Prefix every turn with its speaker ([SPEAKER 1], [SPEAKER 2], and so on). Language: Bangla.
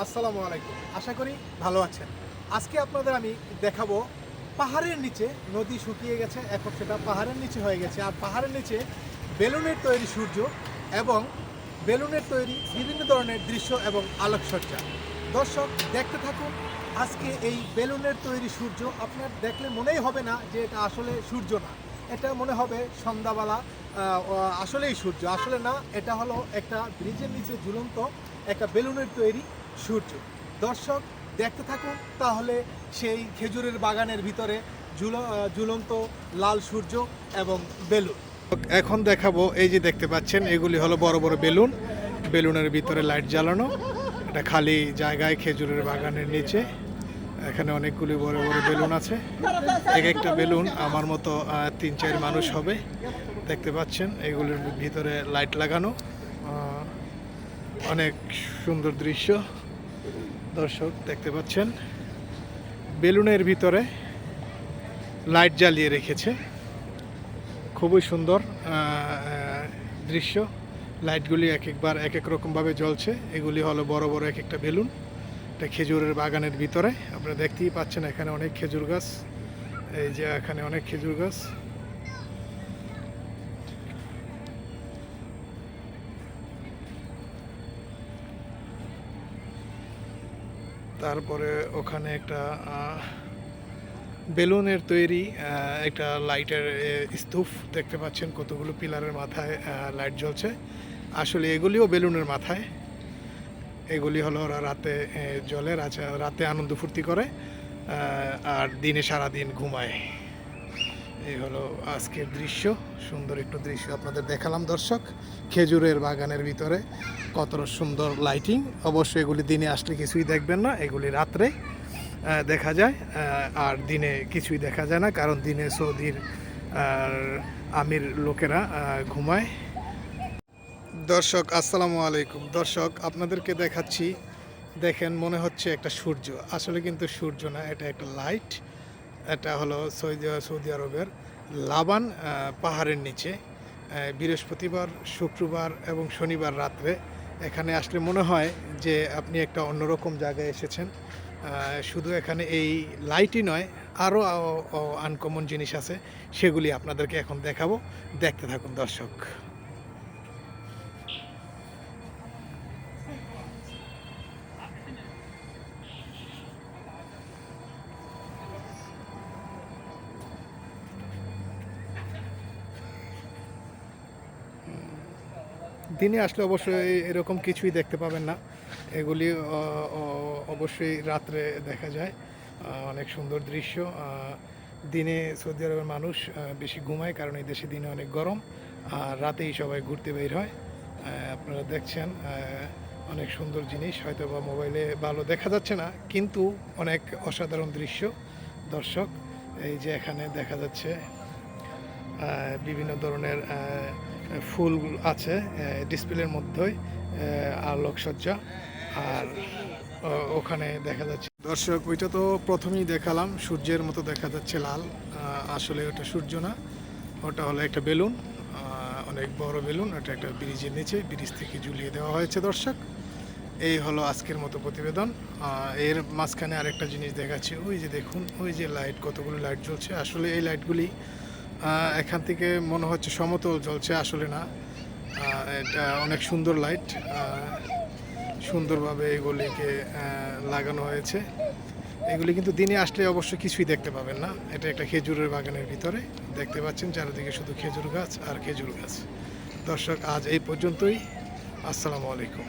[SPEAKER 1] আসসালামু আলাইকুম। আশা করি ভালো আছেন। আজকে আপনাদের আমি দেখাবো পাহাড়ের নিচে নদী শুকিয়ে গেছে, এখন সেটা পাহাড়ের নিচে হয়ে গেছে। আর পাহাড়ের নিচে বেলুনের তৈরি সূর্য এবং বেলুনের তৈরি বিভিন্ন ধরনের দৃশ্য এবং আলোকসজ্জা। দর্শক দেখতে থাকুন। আজকে এই বেলুনের তৈরি সূর্য আপনার দেখলে মনেই হবে না যে এটা আসলে সূর্য না, এটা মনে হবে সন্ধ্যাবেলা আসলেই সূর্য। আসলে না, এটা হলো একটা ব্রিজের নিচে ঝুলন্ত একটা বেলুনের তৈরি সূর্য। দর্শক দেখতে থাকুন, তাহলে সেই খেজুরের বাগানের ভিতরে ঝুলন্ত লাল সূর্য এবং বেলুন। এখন দেখাবো, এই যে দেখতে পাচ্ছেন এগুলি হলো বড় বড় বেলুন। বেলুনের ভিতরে লাইট জ্বালানো, এটা খালি জায়গায় খেজুরের বাগানের নিচে। এখানে অনেকগুলি বড় বড় বেলুন আছে। এক একটা বেলুন আমার মতো 3-4 মানুষ হবে। দেখতে পাচ্ছেন এগুলির ভিতরে লাইট লাগানো, অনেক সুন্দর দৃশ্য। দর্শক দেখতে পাচ্ছেন বেলুনের ভিতরে লাইট জ্বালিয়ে রেখেছে, খুবই সুন্দর দৃশ্য। লাইটগুলি এক একবার এক এক রকমভাবে জ্বলছে। এগুলি হলো বড় বড় এক একটা বেলুন। এটা খেজুরের বাগানের ভিতরে আপনারা দেখতেই পাচ্ছেন, এখানে অনেক খেজুর গাছ। এই যে এখানে অনেক খেজুর গাছ। তারপরে ওখানে একটা বেলুনের তৈরি একটা লাইটের স্তূপ দেখতে পাচ্ছেন, কতগুলো পিলারের মাথায় লাইট জ্বলছে। আসলে এগুলিও বেলুনের মাথায়। এগুলি হলো ওরা রাতে জ্বলে, রাতে আনন্দ ফুর্তি করে আর দিনে সারাদিন ঘুমায়। এই হলো আজকের দৃশ্য, সুন্দর একটু দৃশ্য আপনাদের দেখালাম দর্শক। খেজুরের বাগানের ভিতরে কত সুন্দর লাইটিং। অবশ্যই এগুলি দিনে আসলে কিছুই দেখবেন না, এগুলি রাত্রে দেখা যায়। আর দিনে কিছুই দেখা যায় না, কারণ দিনে সৌদির আমির লোকেরা ঘুমায়। দর্শক আসসালামু আলাইকুম। দর্শক আপনাদেরকে দেখাচ্ছি, দেখেন মনে হচ্ছে একটা সূর্য, আসলে কিন্তু সূর্য না, এটা একটা লাইট। এটা হলো সৌদি আরবের লাবান পাহাড়ের নিচে বৃহস্পতিবার, শুক্রবার এবং শনিবার রাত্রে এখানে আসলে মনে হয় যে আপনি একটা অন্যরকম জায়গায় এসেছেন। শুধু এখানে এই লাইটই নয়, আরও আনকমন জিনিস আছে, সেগুলি আপনাদেরকে এখন দেখাবো। দেখতে থাকুন দর্শক। দিনে আসলে অবশ্যই এরকম কিছুই দেখতে পাবেন না, এগুলি অবশ্যই রাত্রে দেখা যায়। অনেক সুন্দর দৃশ্য। দিনে সৌদি আরবের মানুষ বেশি ঘুমায়, কারণ এই দেশে দিনে অনেক গরম, আর রাতেই সবাই ঘুরতে বের হয়। আপনারা দেখছেন অনেক সুন্দর জিনিস, হয়তো বা মোবাইলে ভালো দেখা যাচ্ছে না, কিন্তু অনেক অসাধারণ দৃশ্য। দর্শক এই যে এখানে দেখা যাচ্ছে বিভিন্ন ধরনের ফুল আছে ডিসপ্লের মধ্যে, আলোকসজ্জা। আর ওখানে দেখা যাচ্ছে দর্শক, ওইটা তো প্রথমেই দেখালাম, সূর্যের মতো দেখা যাচ্ছে লাল। আসলে ওটা সূর্য না, ওটা হলো একটা বেলুন, অনেক বড় বেলুন। ওটা একটা ব্রিজের নিচে, ব্রিজ থেকে ঝুলিয়ে দেওয়া হয়েছে। দর্শক এই হলো আজকের মতো প্রতিবেদন। এর মাঝখানে আরেকটা জিনিস দেখাচ্ছি, ওই যে দেখুন, ওই যে লাইট, কতগুলো লাইট জ্বলছে। আসলে এই লাইটগুলি এখান থেকে মনে হচ্ছে সমতল জ্বলছে, আসলে না। এটা অনেক সুন্দর লাইট, সুন্দরভাবে এগুলিকে লাগানো হয়েছে। এগুলি কিন্তু দিনে আসলে অবশ্য কিছুই দেখতে পাবেন না। এটা একটা খেজুরের বাগানের ভিতরে, দেখতে পাচ্ছেন চারিদিকে শুধু খেজুর গাছ আর খেজুর গাছ। দর্শক আজ এই পর্যন্তই। আসসালামু আলাইকুম।